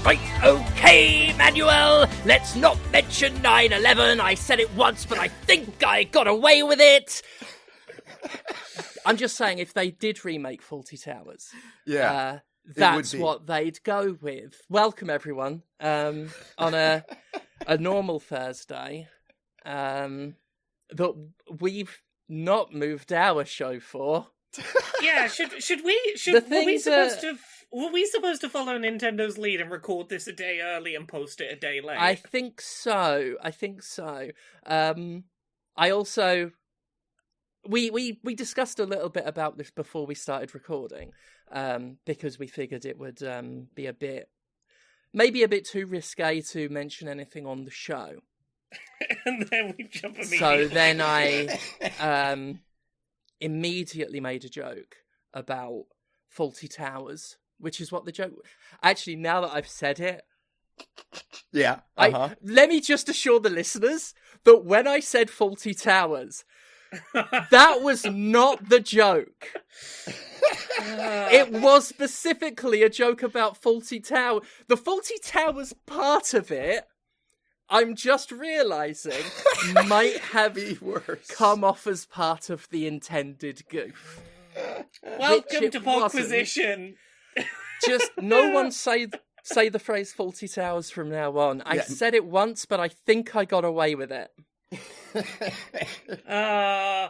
Right, okay, Manuel, let's not mention 9/11. I said it once, but I think I got away with it. I'm just saying, if they did remake Fawlty Towers, that's what they'd go with. Welcome, everyone, on a normal Thursday that we've not moved our show for. Yeah, were we supposed to follow Nintendo's lead and record this a day early and post it a day late? I think so. I also we discussed a little bit about this before we started recording, because we figured it would be maybe a bit too risque to mention anything on the show. And then we jump immediately. So then I immediately made a joke about Fawlty Towers, which is what the joke... Actually, now that I've said it... Yeah, let me just assure the listeners that when I said Fawlty Towers, that was not the joke. It was specifically a joke about Fawlty Tower. The Fawlty Towers part of it, I'm just realising, might have come off as part of the intended goof. Welcome to Podquisition. Just no one say the phrase Fawlty Towers from now on. I said it once, but I think I got away with it.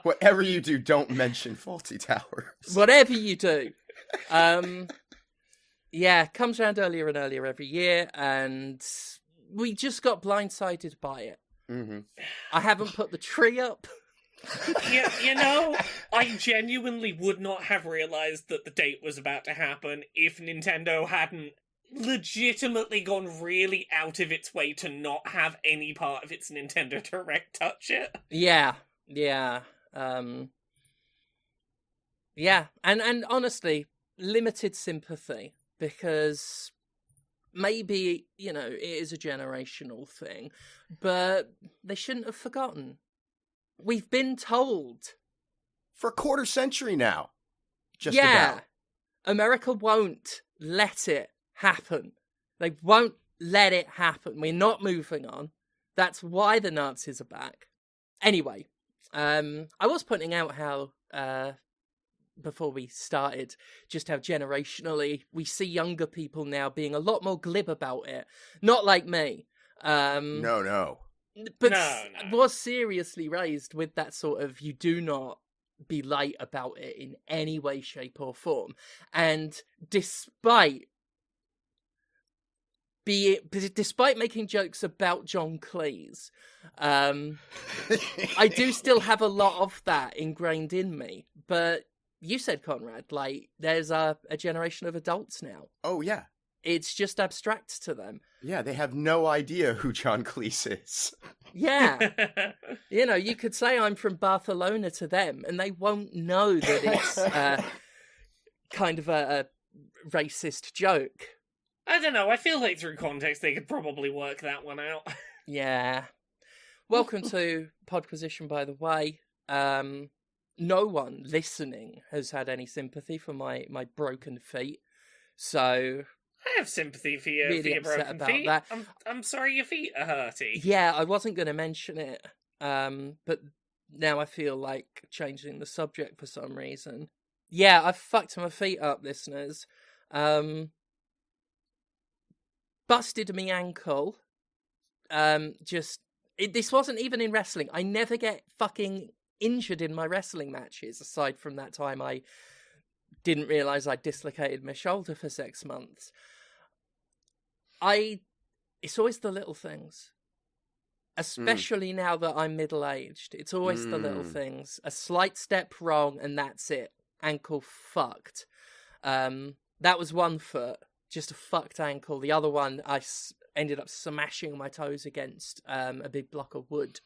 Whatever you do, don't mention Fawlty Towers. Whatever you do. Comes around earlier and earlier every year, and we just got blindsided by it. Mm-hmm. I haven't put the tree up. Yeah, I genuinely would not have realised that the date was about to happen if Nintendo hadn't legitimately gone really out of its way to not have any part of its Nintendo Direct touch it. Yeah. And honestly, limited sympathy, because maybe, it is a generational thing, but they shouldn't have forgotten. We've been told. For a quarter century now. Just about. America won't let it happen. They won't let it happen. We're not moving on. That's why the Nazis are back. Anyway, I was pointing out how, before we started, just how generationally we see younger people now being a lot more glib about it. Not like me. No. But was seriously raised with that sort of, you do not be light about it in any way, shape or form. And despite making jokes about John Cleese, I do still have a lot of that ingrained in me. But you said, Conrad, there's a generation of adults now. Oh, yeah. It's just abstract to them. Yeah, they have no idea who John Cleese is. Yeah. You could say I'm from Barcelona to them, and they won't know that it's kind of a racist joke. I don't know. I feel like through context they could probably work that one out. Yeah. Welcome to Podquisition, by the way. No one listening has had any sympathy for my broken feet, so... I have sympathy for your broken feet. That. I'm sorry your feet are hurty. Yeah, I wasn't going to mention it, but now I feel like changing the subject for some reason. Yeah, I've fucked my feet up, listeners. Busted me ankle. This wasn't even in wrestling. I never get fucking injured in my wrestling matches, aside from that time I didn't realise I dislocated my shoulder for 6 months. It's always the little things. Especially now that I'm middle-aged. It's always the little things. A slight step wrong and that's it. Ankle fucked. That was one foot. Just a fucked ankle. The other one, I ended up smashing my toes against a big block of wood.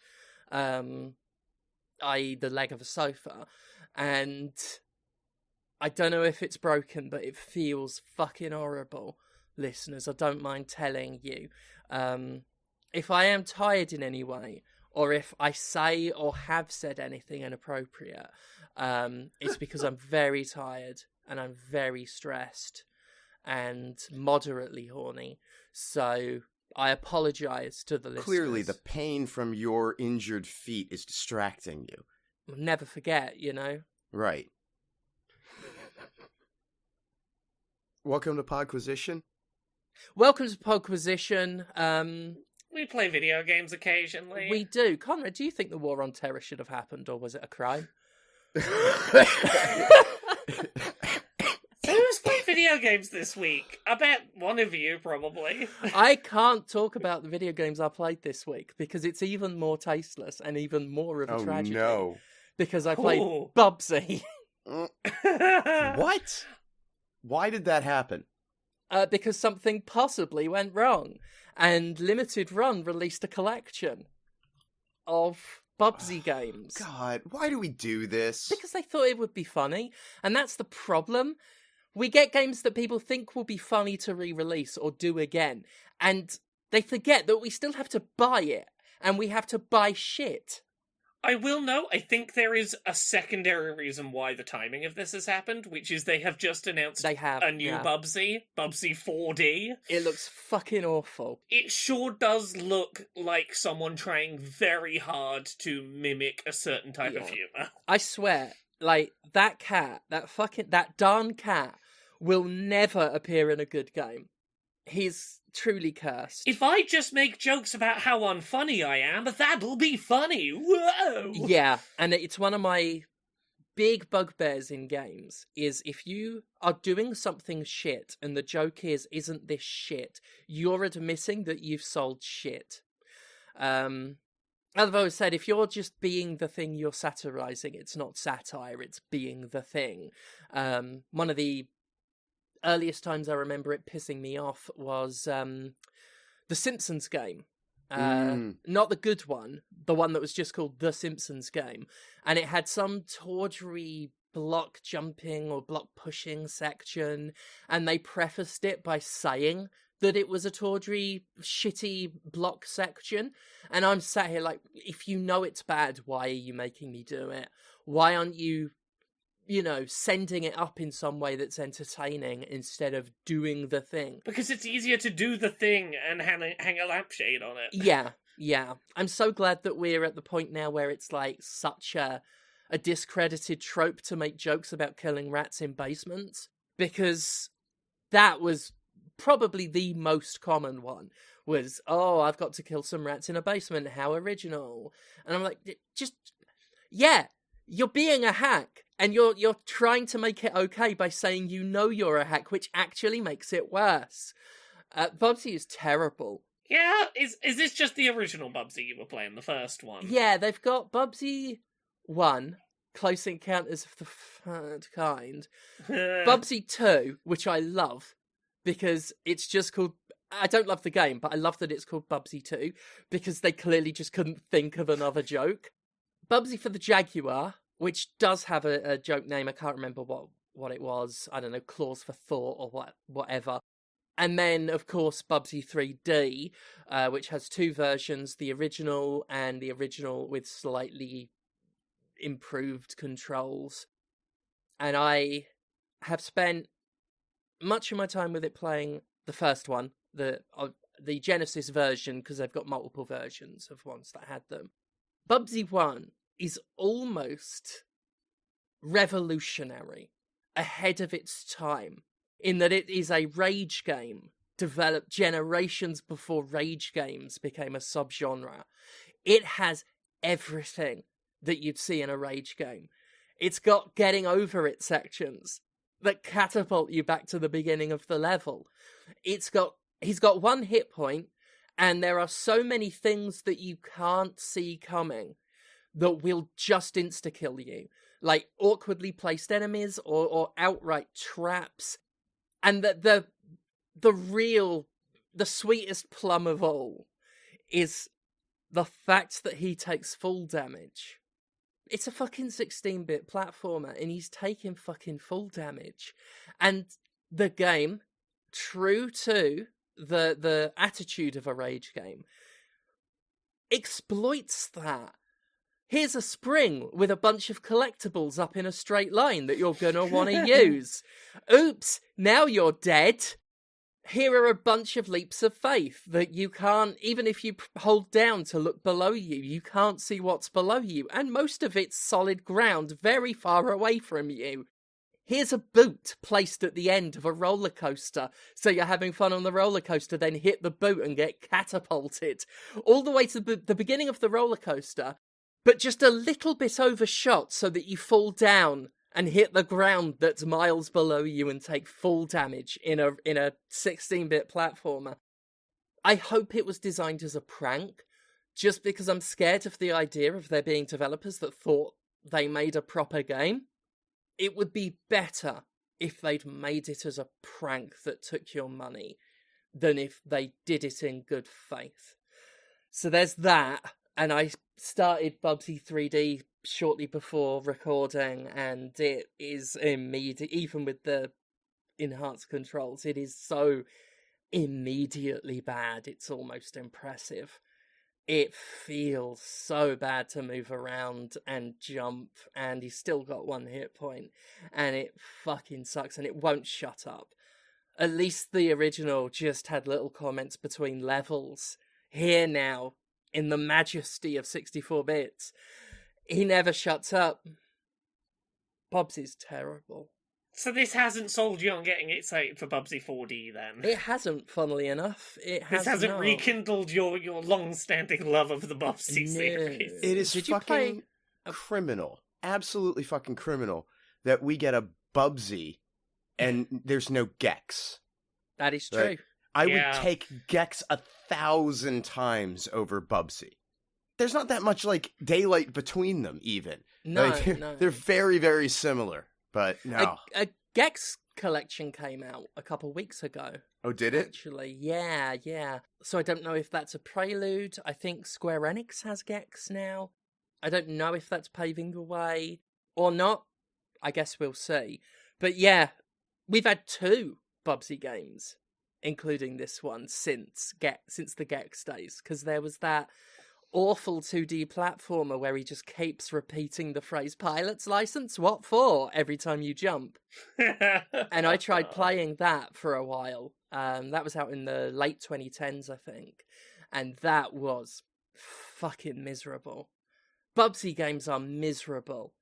I.e. the leg of a sofa. And I don't know if it's broken, but it feels fucking horrible. Listeners, I don't mind telling you. If I am tired in any way, or if I say or have said anything inappropriate, it's because I'm very tired and I'm very stressed. and moderately horny. So I apologise to the listeners. Clearly, the pain from your injured feet is distracting you. Never forget, you know? Right. Welcome to Podquisition. Welcome to Podquisition. We play video games occasionally. We do. Conrad, do you think the war on terror should have happened, or was it a crime? Who's played video games this week? I bet one of you, probably. I can't talk about the video games I played this week because it's even more tasteless and even more of a tragedy. No. Because I played Ooh. Bubsy. What? Why did that happen? Because something possibly went wrong. And Limited Run released a collection of Bubsy games. God, why do we do this? Because they thought it would be funny. And that's the problem. We get games that people think will be funny to re-release or do again. And they forget that we still have to buy it. And we have to buy shit. I will note, I think there is a secondary reason why the timing of this has happened, which is they have just announced a new Bubsy 4D. It looks fucking awful. It sure does look like someone trying very hard to mimic a certain type of humour. I swear, like, that darn cat will never appear in a good game. He's truly cursed. If I just make jokes about how unfunny I am, that'll be funny. Whoa! Yeah, and it's one of my big bugbears in games, is if you are doing something shit and the joke isn't this shit, you're admitting that you've sold shit. As I've always said, if you're just being the thing you're satirizing, it's not satire, it's being the thing. One of the earliest times I remember it pissing me off was the Simpsons game. Not the good one, the one that was just called The Simpsons Game. And it had some tawdry block jumping or block pushing section, and they prefaced it by saying that it was a tawdry, shitty block section. And I'm sat here like, if you know it's bad, why are you making me do it? Why aren't you, sending it up in some way that's entertaining instead of doing the thing? Because it's easier to do the thing and hang a lampshade on it. Yeah. I'm so glad that we're at the point now where it's like such a discredited trope to make jokes about killing rats in basements, because that was probably the most common one, was, I've got to kill some rats in a basement, how original. And I'm like, you're being a hack, and you're trying to make it okay by saying you're a hack, which actually makes it worse. Bubsy is terrible. Yeah, is this just the original Bubsy you were playing, the first one? Yeah, they've got Bubsy 1, Close Encounters of the Third Kind. Bubsy 2, which I love, because it's just called... I don't love the game, but I love that it's called Bubsy 2, because they clearly just couldn't think of another joke. Bubsy for the Jaguar, which does have a joke name. I can't remember what it was. I don't know, Claws for Thought or whatever. And then, of course, Bubsy 3D, which has two versions, the original and the original with slightly improved controls. And I have spent much of my time with it playing the first one, the Genesis version, because they've got multiple versions of ones that had them. Bubsy 1 is almost revolutionary, ahead of its time, in that it is a rage game developed generations before rage games became a subgenre. It has everything that you'd see in a rage game. It's got getting over it sections that catapult you back to the beginning of the level. He's got one hit point, and there are so many things that you can't see coming that will just insta-kill you. Like awkwardly placed enemies or outright traps. And the sweetest plum of all is the fact that he takes full damage. It's a fucking 16-bit platformer, and he's taking fucking full damage. And the game, true to the attitude of a rage game, exploits that. Here's a spring with a bunch of collectibles up in a straight line that you're going to want to use. Oops, now you're dead. Here are a bunch of leaps of faith that you can't, even if you hold down to look below you, you can't see what's below you. And most of it's solid ground very far away from you. Here's a boot placed at the end of a roller coaster. So you're having fun on the roller coaster, then hit the boot and get catapulted all the way to the beginning of the roller coaster, but just a little bit overshot so that you fall down and hit the ground that's miles below you and take full damage in a 16-bit platformer. I hope it was designed as a prank, just because I'm scared of the idea of there being developers that thought they made a proper game. It would be better if they'd made it as a prank that took your money than if they did it in good faith. So there's that, and I started Bubsy 3D shortly before recording, and it is immediate, even with the enhanced controls, it is so immediately bad, it's almost impressive. It feels so bad to move around and jump, and he's still got 1 hit point, and it fucking sucks, and it won't shut up. At least the original just had little comments between levels. Here now, in the majesty of 64 bits, he never shuts up. Bubsy's terrible. So this hasn't sold you on getting excited for Bubsy 4D, then? It hasn't, funnily enough. This hasn't rekindled your long-standing love of the Bubsy series. It is fucking criminal. Absolutely fucking criminal that we get a Bubsy and there's no Gex. That is true. I would take Gex 1,000 times over Bubsy. There's not that much, like, daylight between them, even. No, no. They're very, very similar, but no. A Gex collection came out a couple weeks ago. Oh, did it? Actually, yeah. So I don't know if that's a prelude. I think Square Enix has Gex now. I don't know if that's paving the way or not. I guess we'll see. But yeah, we've had 2 Bubsy games, including this one, since the Gex days, because there was that awful 2D platformer where he just keeps repeating the phrase "pilot's license, what for?" every time you jump. And I tried playing that for a while. That was out in the late 2010s, I think. And that was fucking miserable. Bubsy games are miserable.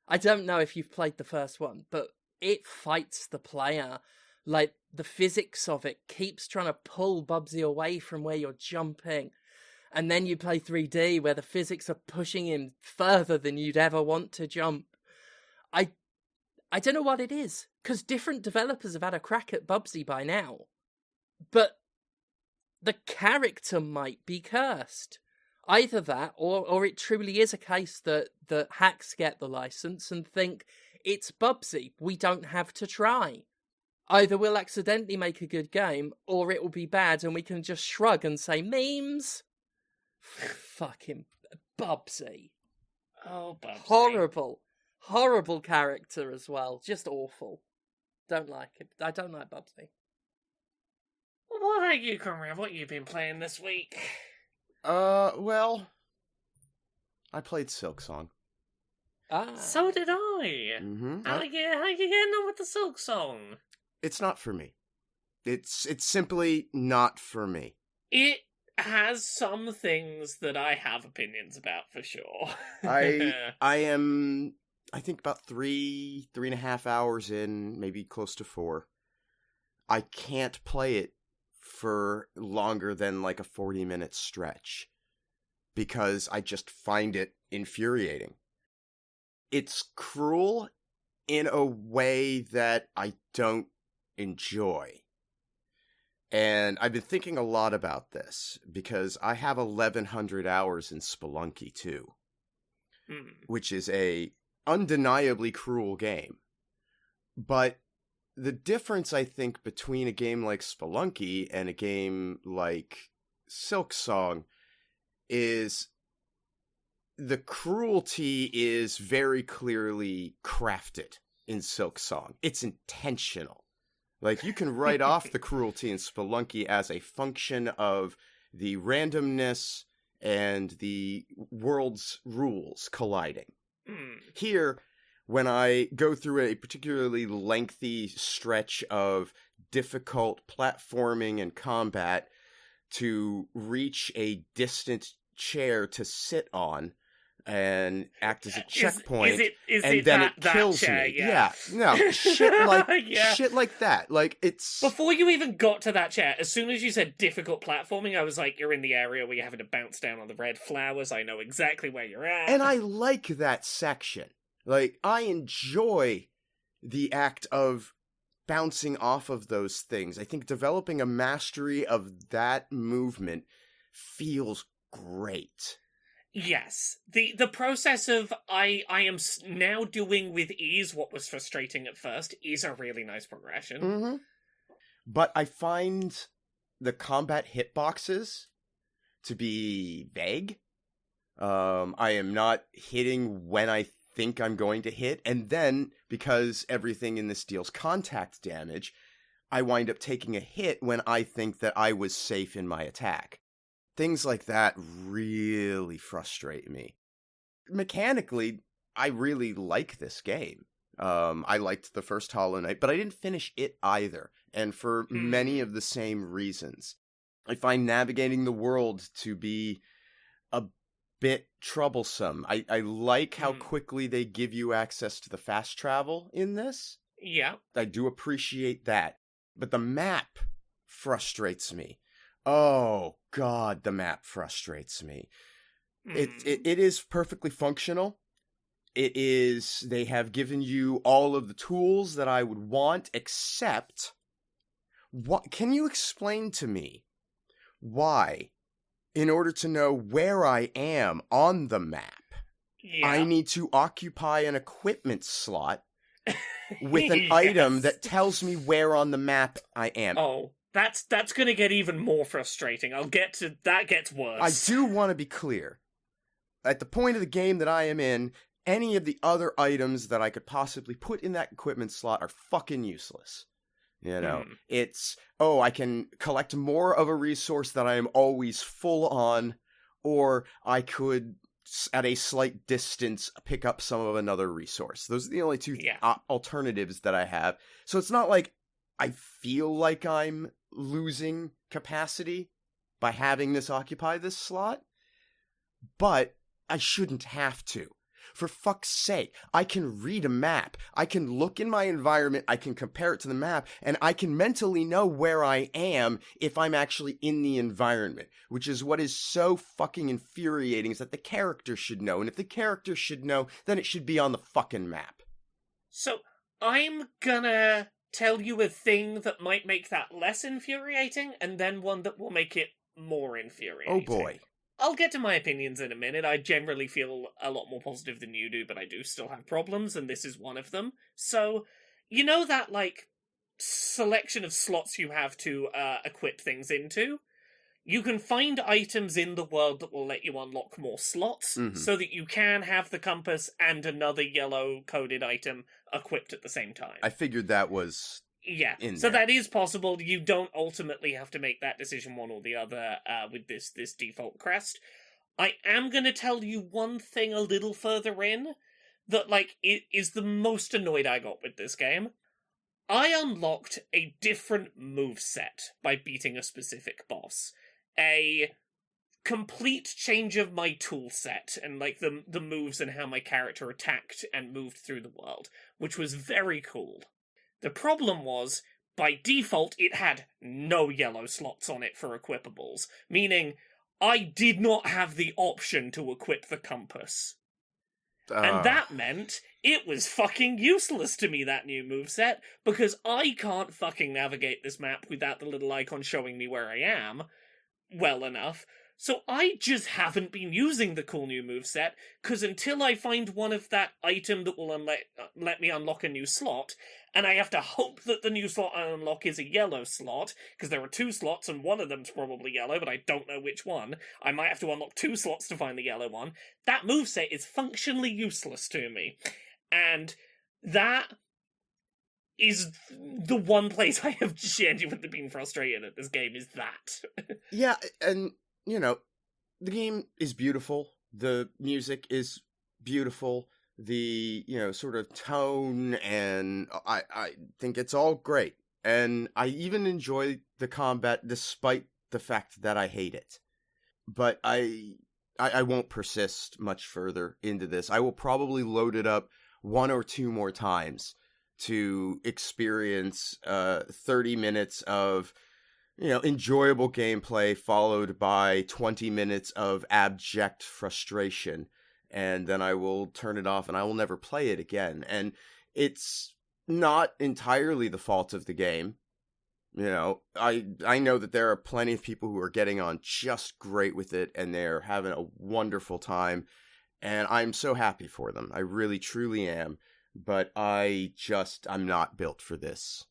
I don't know if you've played the first one, but it fights the player. Like, the physics of it keeps trying to pull Bubsy away from where you're jumping. And then you play 3D where the physics are pushing him further than you'd ever want to jump. I don't know what it is, because different developers have had a crack at Bubsy by now. But the character might be cursed. Either that, or it truly is a case that hacks get the license and think, it's Bubsy, we don't have to try. Either we'll accidentally make a good game, or it will be bad and we can just shrug and say, memes. Fucking Bubsy. Oh, Bubsy. Horrible character as well. Just awful. Don't like it. I don't like Bubsy. What about you, Conrad? What have you been playing this week? Well, I played Silksong. So did I. Mm-hmm. How you getting on with the Silksong? It's not for me. It's simply not for me. It has some things that I have opinions about, for sure. I am, I think, about 3.5 hours in, maybe close to 4. I can't play it for longer than like a 40-minute stretch because I just find it infuriating. It's cruel in a way that I don't enjoy. And I've been thinking a lot about this because I have 1,100 hours in Spelunky 2, which is a undeniably cruel game. But the difference, I think, between a game like Spelunky and a game like Silksong is the cruelty is very clearly crafted in Silksong. It's intentional. Like, you can write off the cruelty in Spelunky as a function of the randomness and the world's rules colliding. Mm. Here, when I go through a particularly lengthy stretch of difficult platforming and combat to reach a distant chair to sit on and act as a checkpoint, is and it then that, it kills chair, me. Yeah. No, shit like Yeah. shit like that. Like, it's Before you even got to that chair, as soon as you said difficult platforming, I was like, you're in the area where you're having to bounce down on the red flowers. I know exactly where you're at. and I like that section. Like, I enjoy the act of bouncing off of those things. I think developing a mastery of that movement feels great. Yes. The process of I am now doing with ease what was frustrating at first is a really nice progression. Mm-hmm. But I find the combat hitboxes to be vague. I am not hitting when I think I'm going to hit, and then, because everything in this deals contact damage, I wind up taking a hit when I think that I was safe in my attack. Things like that really frustrate me. Mechanically, I really like this game. I liked the first Hollow Knight, but I didn't finish it either, and for many of the same reasons. I find navigating the world to be a bit troublesome. I like how quickly they give you access to the fast travel in this. Yeah. I do appreciate that. But the map frustrates me. Oh, God, the map frustrates me. It is perfectly functional. They have given you all of the tools that I would want, except, can you explain to me why, in order to know where I am on the map, I need to occupy an equipment slot with an item that tells me where on the map I am? Oh, that's gonna get even more frustrating. I'll get to that. Gets worse. I do want to be clear. At the point of the game that I am in, any of the other items that I could possibly put in that equipment slot are fucking useless. You know, it's, I can collect more of a resource that I am always full on, or I could, at a slight distance, pick up some of another resource. Those are the only two alternatives that I have. So it's not like I feel like I'm losing capacity by having this occupy this slot, but I shouldn't have to. For fuck's sake, I can read a map, I can look in my environment, I can compare it to the map, and I can mentally know where I am if I'm actually in the environment, which is what is so fucking infuriating, is that the character should know, and if the character should know, then it should be on the fucking map. So, I'm gonna tell you a thing that might make that less infuriating, and then one that will make it more infuriating. Oh boy. I'll get to my opinions in a minute. I generally feel a lot more positive than you do, but I do still have problems, and this is one of them. So, you know that, selection of slots you have to equip things into? You can find items in the world that will let you unlock more slots, so that you can have the compass and another yellow-coded item equipped at the same time. I figured that was... Yeah, so that is possible. You don't ultimately have to make that decision one or the other with this default crest. I am going to tell you one thing a little further in that, it is the most annoyed I got with this game. I unlocked a different moveset by beating a specific boss. A complete change of my tool set and, the moves and how my character attacked and moved through the world, which was very cool. The problem was, by default, it had no yellow slots on it for equipables, meaning I did not have the option to equip the compass. And that meant it was fucking useless to me, that new moveset, because I can't fucking navigate this map without the little icon showing me where I am well enough. So I just haven't been using the cool new moveset, because until I find one of that item that will let me unlock a new slot, and I have to hope that the new slot I unlock is a yellow slot, because there are two slots and one of them's probably yellow, but I don't know which one. I might have to unlock two slots to find the yellow one. That moveset is functionally useless to me. And that is the one place I have genuinely been frustrated at this game, is that. Yeah, and... the game is beautiful. The music is beautiful. The, sort of tone, and I think it's all great. And I even enjoy the combat despite the fact that I hate it. But I won't persist much further into this. I will probably load it up 1 or 2 more times to experience 30 minutes of enjoyable gameplay followed by 20 minutes of abject frustration, and then I will turn it off and I will never play it again. And it's not entirely the fault of the game. I know that there are plenty of people who are getting on just great with it, and they're having a wonderful time, and I'm so happy for them. I really, truly am. But I'm not built for this.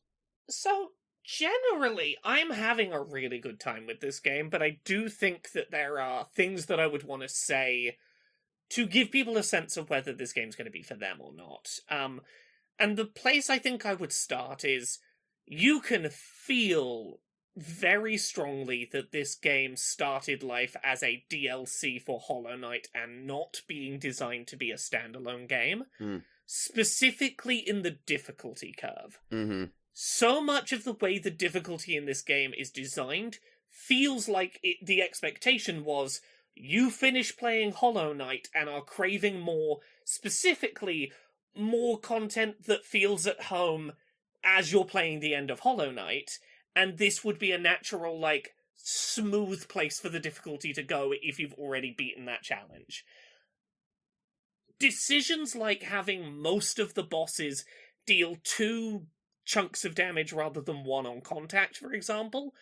So, generally, I'm having a really good time with this game, but I do think that there are things that I would want to say to give people a sense of whether this game's going to be for them or not. And the place I think I would start is, you can feel very strongly that this game started life as a DLC for Hollow Knight and not being designed to be a standalone game. Specifically in the difficulty curve. Mm-hmm. So much of the way the difficulty in this game is designed feels like the expectation was, you finish playing Hollow Knight and are craving more, specifically more content that feels at home as you're playing the end of Hollow Knight, and this would be a natural, smooth place for the difficulty to go if you've already beaten that challenge. Decisions like having most of the bosses deal 2 chunks of damage rather than 1 on contact, for example,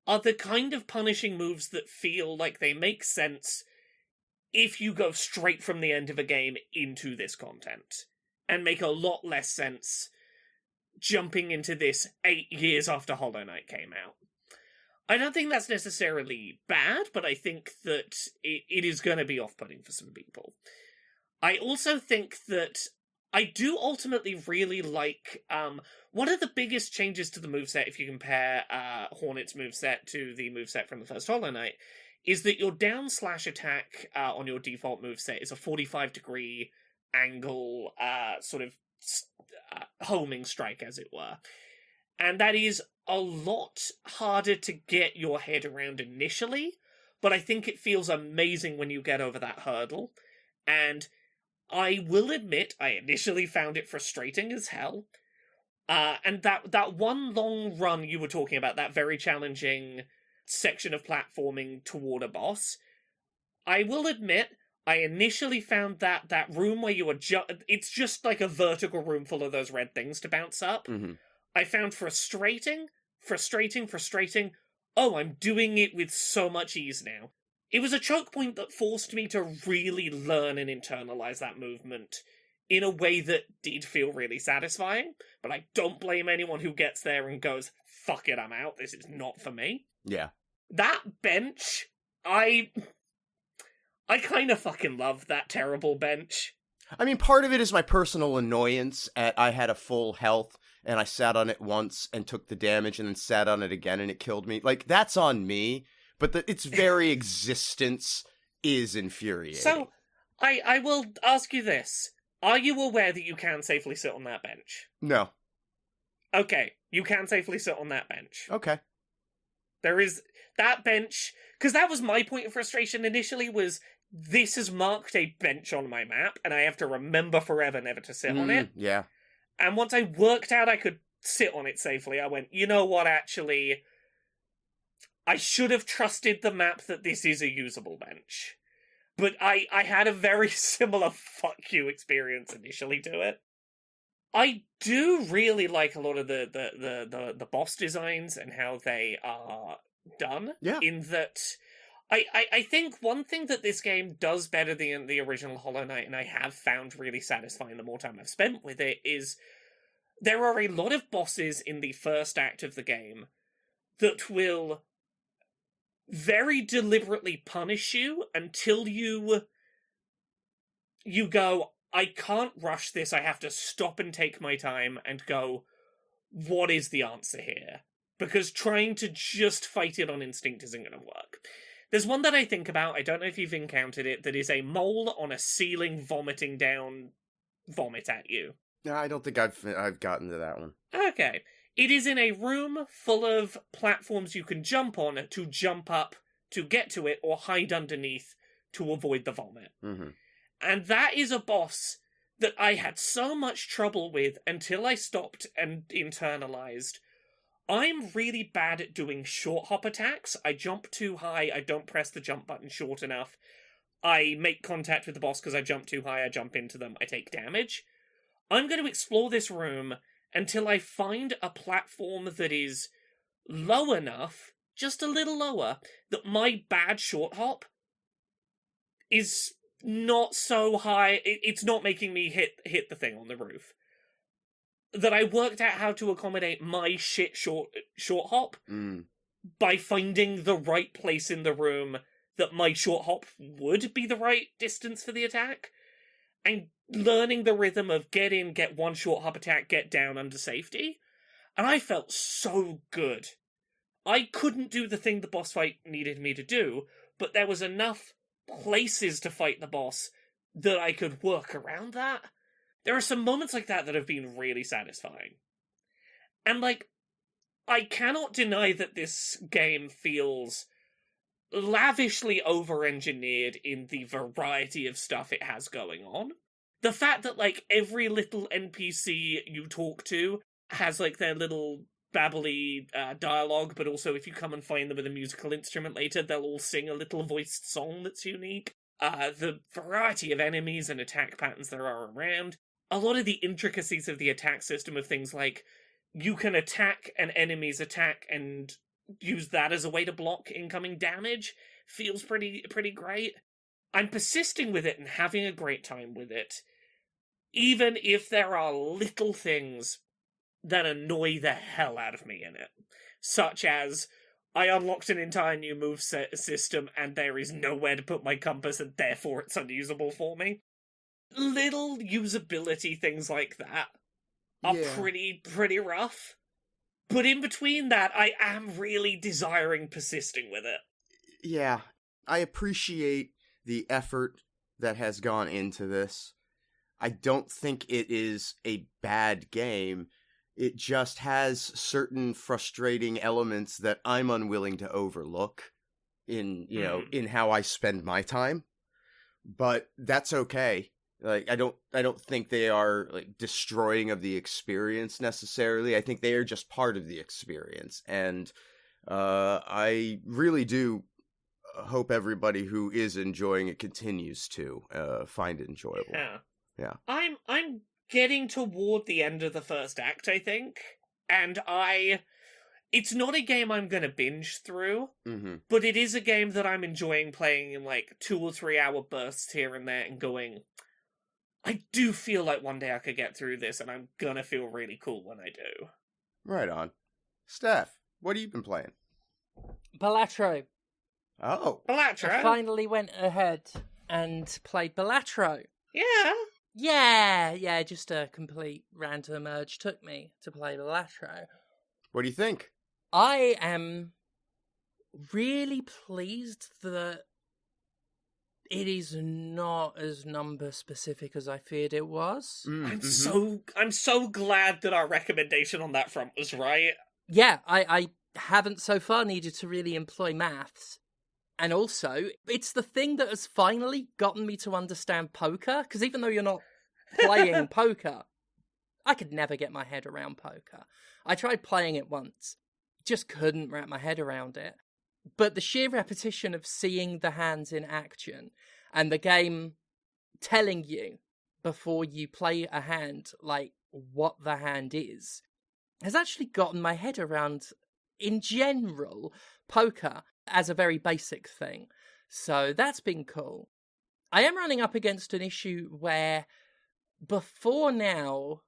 are the kind of punishing moves that feel like they make sense if you go straight from the end of a game into this content, and make a lot less sense jumping into this 8 years after Hollow Knight came out. I don't think that's necessarily bad, but I think that it is going to be off-putting for some people. I also think that I do ultimately really like one of the biggest changes to the moveset, if you compare Hornet's moveset to the moveset from the first Hollow Knight, is that your down/attack on your default moveset is a 45-degree angle, sort of homing strike, as it were. And that is a lot harder to get your head around initially, but I think it feels amazing when you get over that hurdle. And I will admit, I initially found it frustrating as hell. And that one long run you were talking about, that very challenging section of platforming toward a boss, I will admit, I initially found that room where you are it's just like a vertical room full of those red things to bounce up. Mm-hmm. I found frustrating. Oh, I'm doing it with so much ease now. It was a choke point that forced me to really learn and internalize that movement in a way that did feel really satisfying, but I don't blame anyone who gets there and goes, fuck it, I'm out, this is not for me. Yeah. That bench, I kind of fucking love that terrible bench. I mean, part of it is my personal annoyance at I had a full health and I sat on it once and took the damage and then sat on it again and it killed me. That's on me. But its very existence is infuriating. So, I will ask you this. Are you aware that you can safely sit on that bench? No. Okay, you can safely sit on that bench. Okay. There is that bench, because that was my point of frustration initially, was this has marked a bench on my map, and I have to remember forever never to sit on it. Yeah. And once I worked out I could sit on it safely, I went, you know what, actually, I should have trusted the map that this is a usable bench. But I had a very similar fuck you experience initially to it. I do really like a lot of the boss designs and how they are done. Yeah. In that, I think one thing that this game does better than the original Hollow Knight, and I have found really satisfying the more time I've spent with it, is there are a lot of bosses in the first act of the game that will very deliberately punish you until you go, I can't rush this, I have to stop and take my time and go, what is the answer here? Because trying to just fight it on instinct isn't going to work. There's one that I think about, I don't know if you've encountered it, that is a mole on a ceiling vomiting down vomit at you. No, I don't think I've gotten to that one. Okay. It is in a room full of platforms you can jump on to jump up to get to it, or hide underneath to avoid the vomit. Mm-hmm. And that is a boss that I had so much trouble with until I stopped and internalized. I'm really bad at doing short hop attacks. I jump too high, I don't press the jump button short enough. I make contact with the boss because I jump too high, I jump into them, I take damage. I'm going to explore this room until I find a platform that is low enough, just a little lower, that my bad short hop is not so high, it's not making me hit the thing on the roof. That I worked out how to accommodate my shit short hop by finding the right place in the room that my short hop would be the right distance for the attack, and learning the rhythm of get in, get one short hop attack, get down under safety. And I felt so good. I couldn't do the thing the boss fight needed me to do, but there was enough places to fight the boss that I could work around that. There are some moments like that that have been really satisfying. And, like, I cannot deny that this game feels lavishly over-engineered in the variety of stuff it has going on. The fact that, like, every little NPC you talk to has, like, their little babbly dialogue, but also if you come and find them with a musical instrument later, they'll all sing a little voiced song that's unique. The variety of enemies and attack patterns there are around. A lot of the intricacies of the attack system of things like you can attack an enemy's attack and use that as a way to block incoming damage feels pretty great. I'm persisting with it and having a great time with it, even if there are little things that annoy the hell out of me in it. Such as, I unlocked an entire new move system and there is nowhere to put my compass and therefore it's unusable for me. Little usability things like that are pretty rough. But in between that, I am really desiring persisting with it. Yeah, I appreciate the effort that has gone into this. I don't think it is a bad game. It just has certain frustrating elements that I'm unwilling to overlook in, in how I spend my time. But that's okay. Like, I don't think they are, like, destroying of the experience necessarily. I think they are just part of the experience. And I really do hope everybody who is enjoying it continues to find it enjoyable. Yeah. I'm getting toward the end of the first act, I think. And it's not a game I'm going to binge through, but it is a game that I'm enjoying playing in, like, 2 or 3 hour bursts here and there and going, I do feel like one day I could get through this, and I'm gonna feel really cool when I do. Right on. Steph, what have you been playing? Balatro. Oh. Balatro? I finally went ahead and played Balatro. Yeah. Yeah, just a complete random urge took me to play Balatro. What do you think? I am really pleased that it is not as number specific as I feared it was. I'm so glad that our recommendation on that front was right. Yeah, I haven't so far needed to really employ maths. And also, it's the thing that has finally gotten me to understand poker, because even though you're not playing poker, I could never get my head around poker. I tried playing it once, just couldn't wrap my head around it. But the sheer repetition of seeing the hands in action and the game telling you before you play a hand, like, what the hand is, has actually gotten my head around, in general, poker as a very basic thing. So that's been cool. I am running up against an issue where before now,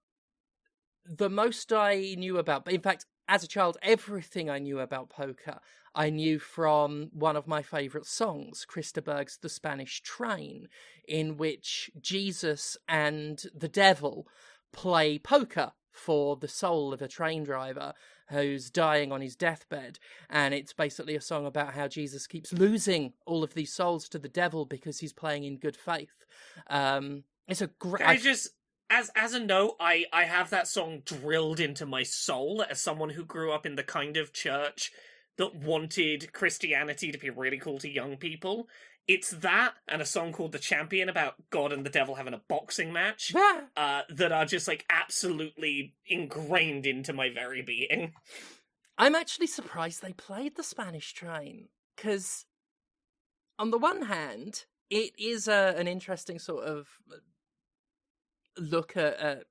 the most I knew about, in fact, as a child, everything I knew about poker, I knew from one of my favourite songs, Christopher's The Spanish Train, in which Jesus and the devil play poker for the soul of a train driver who's dying on his deathbed, and it's basically a song about how Jesus keeps losing all of these souls to the devil because he's playing in good faith. It's a great... I just, as a note, I have that song drilled into my soul as someone who grew up in the kind of church that wanted Christianity to be really cool to young people. It's that and a song called The Champion about God and the devil having a boxing match that are just like absolutely ingrained into my very being. I'm actually surprised they played The Spanish Train, because on the one hand, it is an interesting sort of look at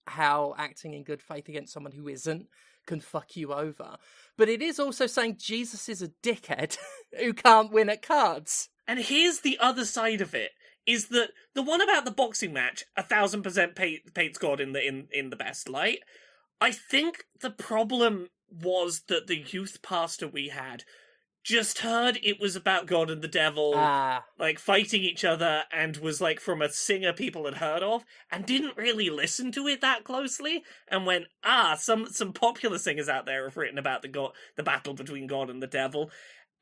how acting in good faith against someone who isn't can fuck you over. But it is also saying Jesus is a dickhead who can't win at cards. And here's the other side of it, is that the one about the boxing match, 1000% paints God in the best light. I think the problem was that the youth pastor we had just heard it was about God and the devil, like, fighting each other, and was, like, from a singer people had heard of, and didn't really listen to it that closely, and went, some popular singers out there have written about the battle between God and the devil,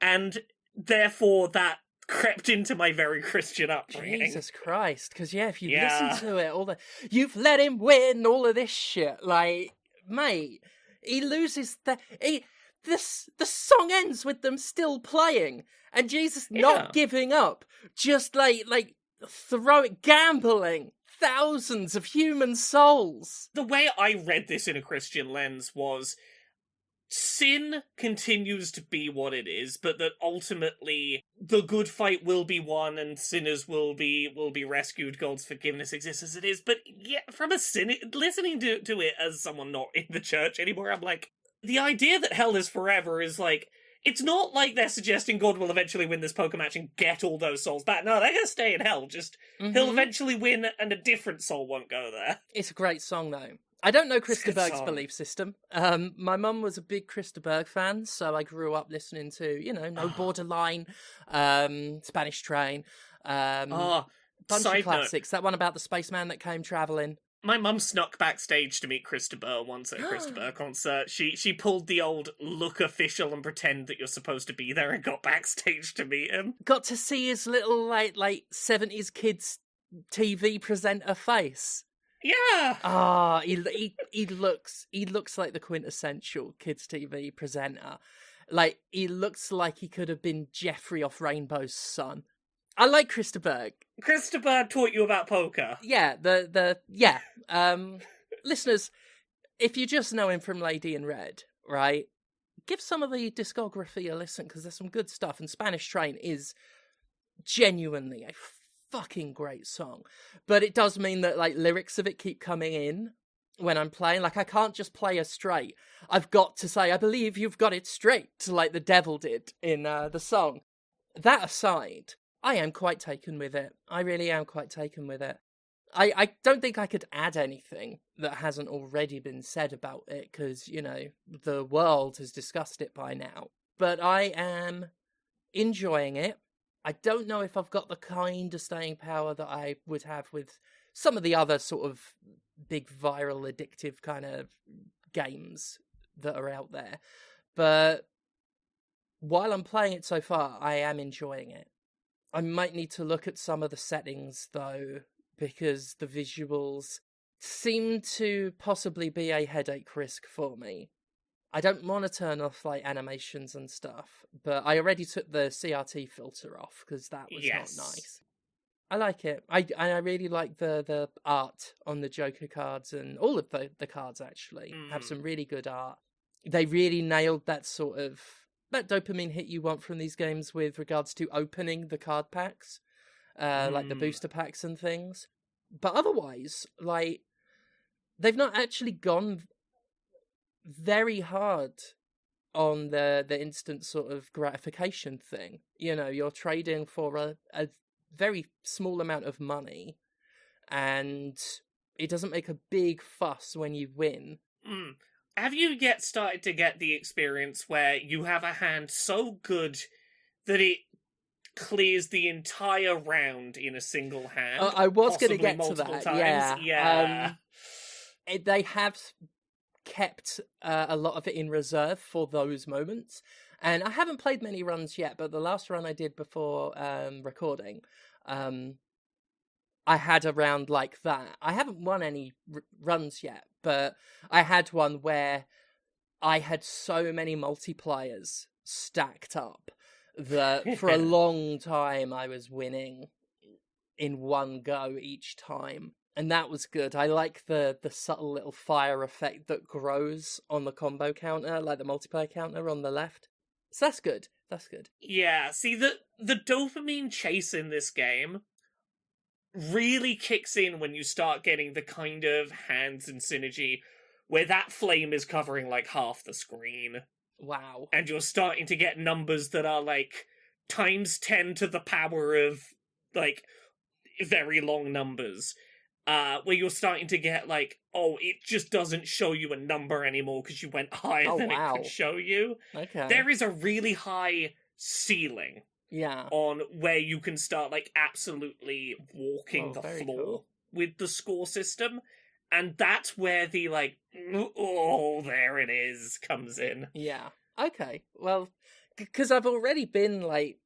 and therefore that crept into my very Christian upbringing. Jesus Christ, because if you listen to it, you've let him win, all of this shit, like, mate, he loses the song ends with them still playing, and Jesus not giving up, just like gambling thousands of human souls. The way I read this in a Christian lens was, sin continues to be what it is, but that ultimately the good fight will be won and sinners will be rescued. God's forgiveness exists as it is. But yeah, from listening to it as someone not in the church anymore, I'm like, the idea that hell is forever is like, it's not like they're suggesting God will eventually win this poker match and get all those souls back. No, they're gonna stay in hell. Just he'll eventually win and a different soul won't go there. It's a great song though. I don't know Krista Berg's belief system. My mum was a big Krista Berg fan, so I grew up listening to, No Borderline, Spanish Train, bunch of classics. That one about the spaceman that came travelling. My mum snuck backstage to meet Krista Berg once at a Krista Berg concert. She pulled the old look official and pretend that you're supposed to be there and got backstage to meet him. Got to see his little, like 70s kids TV presenter face. Yeah. He looks like the quintessential kids TV presenter. Like, he looks like he could have been Jeffrey off Rainbow's son. I like Krista Berg. Krista Berg taught you about poker. Yeah, listeners, if you just know him from Lady in Red, right, give some of the discography a listen, because there's some good stuff, and Spanish Train is genuinely a fucking great song. But it does mean that, like, lyrics of it keep coming in when I'm playing. Like, I can't just play a straight. I've got to say, I believe you've got it straight, like the devil did in the song. That aside, I am quite taken with it. I really am quite taken with it. I don't think I could add anything that hasn't already been said about it, because, the world has discussed it by now. But I am enjoying it. I don't know if I've got the kind of staying power that I would have with some of the other sort of big viral addictive kind of games that are out there. But while I'm playing it so far, I am enjoying it. I might need to look at some of the settings, though, because the visuals seem to possibly be a headache risk for me. I don't want to turn off, like, animations and stuff, but I already took the CRT filter off, because that was not nice. I like it. I really like the art on the Joker cards, and all of the cards, actually, have some really good art. They really nailed that sort of that dopamine hit you want from these games with regards to opening the card packs, like the booster packs and things. But otherwise, like, they've not actually gone very hard on the instant sort of gratification thing. You're trading for a very small amount of money, and it doesn't make a big fuss when you win. Have you yet started to get the experience where you have a hand so good that it clears the entire round in a single hand? I was going to get to multiple that, times? yeah. they have kept a lot of it in reserve for those moments. And I haven't played many runs yet, but the last run I did before recording, I had a round like that. I haven't won any runs yet, but I had one where I had so many multipliers stacked up that for a long time I was winning in one go each time. And that was good. I like the subtle little fire effect that grows on the combo counter, like the multiplayer counter on the left. So that's good. That's good. Yeah, see, the dopamine chase in this game really kicks in when you start getting the kind of hands and synergy where that flame is covering like half the screen. Wow. And you're starting to get numbers that are like times 10 to the power of like very long numbers. Where you're starting to get like, oh, it just doesn't show you a number anymore because you went higher than it could show you. Okay. There is a really high ceiling on where you can start like absolutely walking the floor with the score system. And that's where the like, oh, there it is, comes in. Yeah. Okay. Well, because I've already been like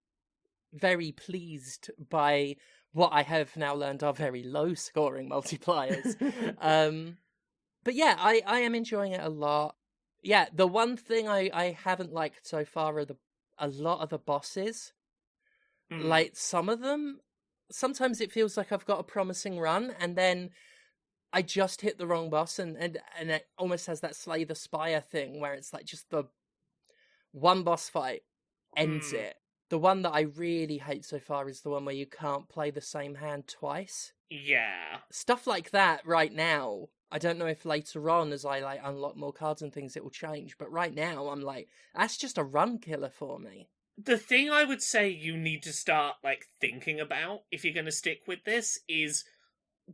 very pleased by what I have now learned are very low scoring multipliers. But yeah, I am enjoying it a lot. Yeah, the one thing I haven't liked so far are a lot of the bosses. Like some of them, sometimes it feels like I've got a promising run and then I just hit the wrong boss and it almost has that Slay the Spire thing where it's like just the one boss fight ends it. The one that I really hate so far is the one where you can't play the same hand twice. Yeah. Stuff like that right now. I don't know if later on, as I like unlock more cards and things, it will change. But right now, I'm like, that's just a run killer for me. The thing I would say you need to start like thinking about if you're going to stick with this is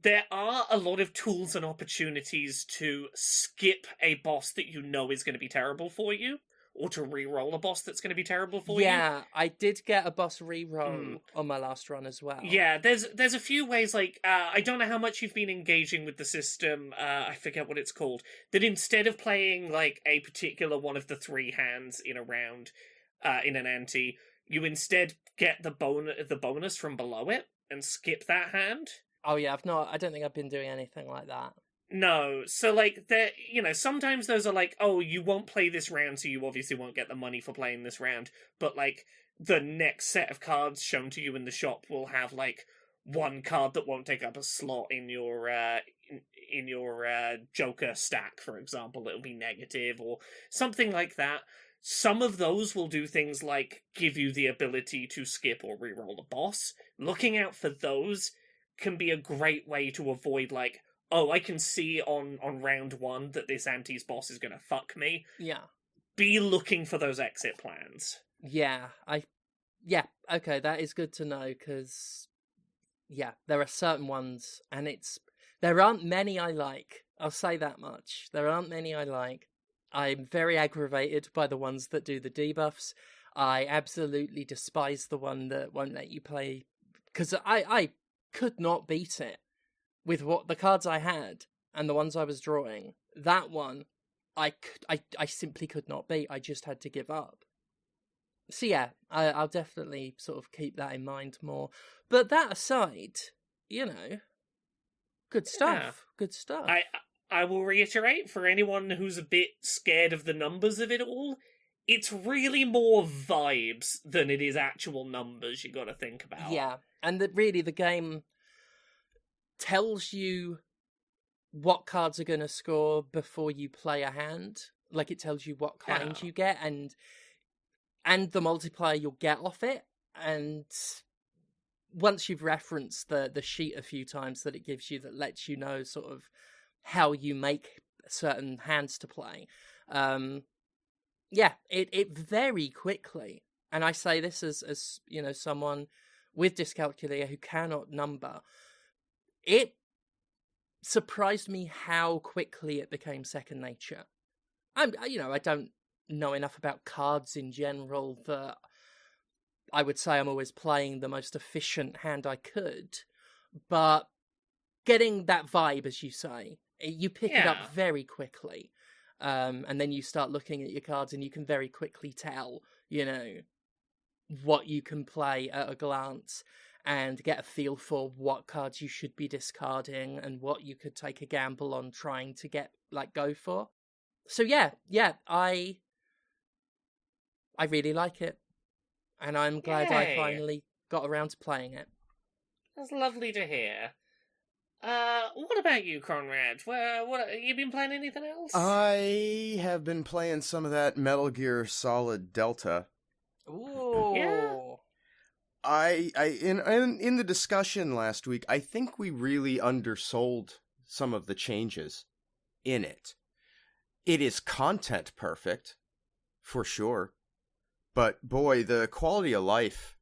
there are a lot of tools and opportunities to skip a boss that you know is going to be terrible for you. Or to re-roll a boss that's going to be terrible for you. Yeah, I did get a boss re-roll on my last run as well. Yeah, there's a few ways, like, I don't know how much you've been engaging with the system, I forget what it's called, that instead of playing, like, a particular one of the 3 hands in a round, in an ante, you instead get the bonus from below it, and skip that hand. Oh yeah, I don't think I've been doing anything like that. No, so, like, sometimes those are like, oh, you won't play this round, so you obviously won't get the money for playing this round, but, like, the next set of cards shown to you in the shop will have, like, one card that won't take up a slot in your, Joker stack, for example. It'll be negative, or something like that. Some of those will do things like give you the ability to skip or reroll a boss. Looking out for those can be a great way to avoid, like, oh, I can see on round 1 that this anti's boss is gonna fuck me. Yeah. Be looking for those exit plans. Yeah, okay, that is good to know, because, yeah, there are certain ones, and there aren't many I like. I'll say that much. There aren't many I like. I'm very aggravated by the ones that do the debuffs. I absolutely despise the one that won't let you play, because I could not beat it. With what the cards I had and the ones I was drawing, that one, I simply could not beat. I just had to give up. So yeah, I'll definitely sort of keep that in mind more. But that aside, good stuff. Yeah. Good stuff. I will reiterate, for anyone who's a bit scared of the numbers of it all, it's really more vibes than it is actual numbers you gotta think about. Yeah, and really the game tells you what cards are going to score before you play a hand. Like, it tells you what kind you get and the multiplier you'll get off it. And once you've referenced the sheet a few times that it gives you, that lets you know sort of how you make certain hands to play, it very quickly, and I say this as someone with dyscalculia who cannot number, it surprised me how quickly it became second nature. I don't know enough about cards in general that I would say I'm always playing the most efficient hand I could, but getting that vibe, as you say, You pick it up very quickly. And then you start looking at your cards and you can very quickly tell, what you can play at a glance and get a feel for what cards you should be discarding and what you could take a gamble on trying to go for. So yeah, I really like it. And I'm glad I finally got around to playing it. That's lovely to hear. What about you, Conrad? What you been playing anything else? I have been playing some of that Metal Gear Solid Delta. Ooh. Yeah. In the discussion last week, I think we really undersold some of the changes in it. It is content perfect, for sure. But boy, the quality of life,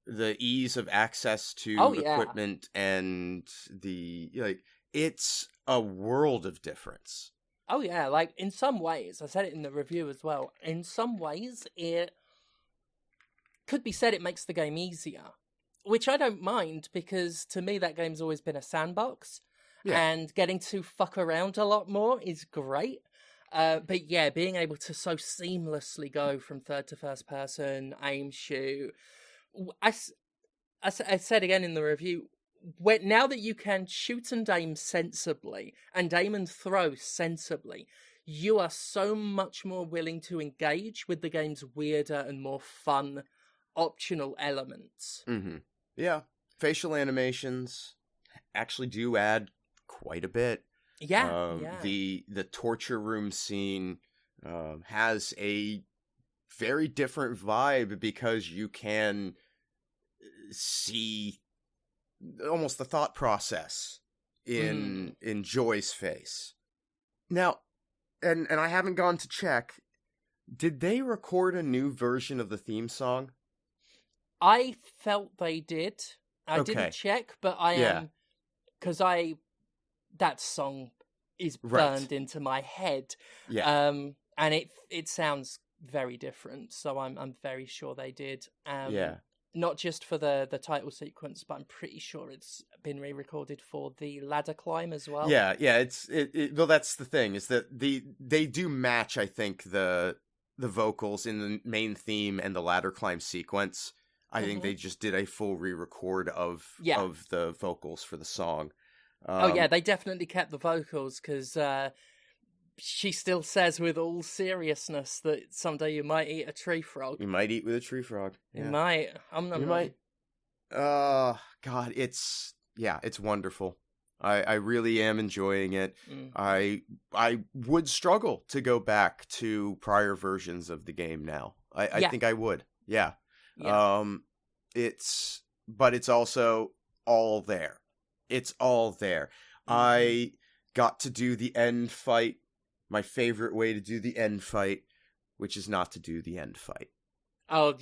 the ease of access to equipment, and it's a world of difference. Oh yeah, in some ways, I said it in the review as well, in some ways it could be said it makes the game easier, which I don't mind, because to me that game's always been a sandbox, and getting to fuck around a lot more is great. But yeah, being able to so seamlessly go from third to first person, aim, shoot. I said again in the review, now that you can shoot and aim sensibly, and aim and throw sensibly, you are so much more willing to engage with the game's weirder and more fun optional elements. Mm-hmm. Yeah. Facial animations actually do add quite a bit. Yeah. The torture room scene has a very different vibe, because you can see almost the thought process in Joy's face. Now, and I haven't gone to check, did they record a new version of the theme song? I felt they did. I didn't check, but I am, because that song is burned into my head. Yeah. And it sounds very different, so I'm very sure they did. Not just for the title sequence, but I'm pretty sure it's been re-recorded for the ladder climb as well. Yeah. Well, that's the thing, is that they do match, I think, the vocals in the main theme and the ladder climb sequence. I think they just did a full re-record of the vocals for the song. They definitely kept the vocals, because she still says with all seriousness that someday you might eat a tree frog. You might eat with a tree frog. Yeah. You might. You might. God, it's wonderful. I really am enjoying it. I would struggle to go back to prior versions of the game now. I think I would. Yeah. But it's also all there. It's all there. I got to do the end fight, my favorite way to do the end fight, which is not to do the end fight. Oh, did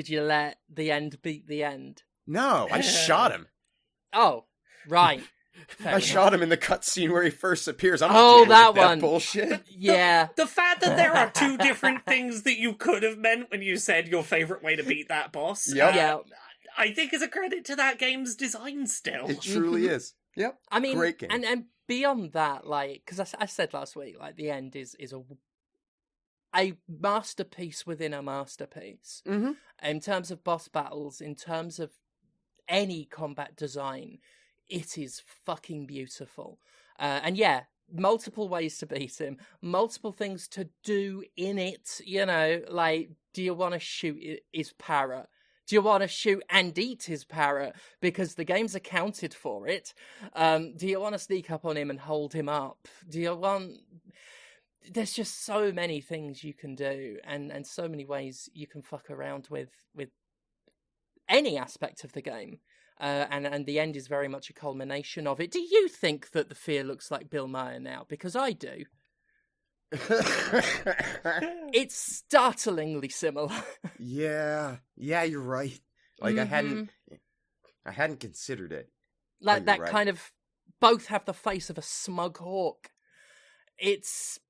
you let the end beat the end? No, I shot him. Oh, right. I shot him in the cutscene where he first appears. I'm not dealing that with that one. bullshit. Yeah. The fact that there are two different things that you could have meant when you said your favorite way to beat that boss. Yeah. I think is a credit to that game's design still. It truly is. Yep. I mean, great game. And beyond that, because I said last week, the end is a masterpiece within a masterpiece. Mm-hmm. In terms of boss battles, in terms of any combat design, it is fucking beautiful. And multiple ways to beat him, multiple things to do in it. Do you want to shoot his parrot? Do you want to shoot and eat his parrot because the game's accounted for it? Do you want to sneak up on him and hold him up? There's just so many things you can do, and so many ways you can fuck around with any aspect of the game. And the end is very much a culmination of it. Do you think that the Fear looks like Bill Maher now? Because I do. It's startlingly similar. Yeah, you're right. I hadn't considered it. That kind of, both have the face of a smug hawk. It's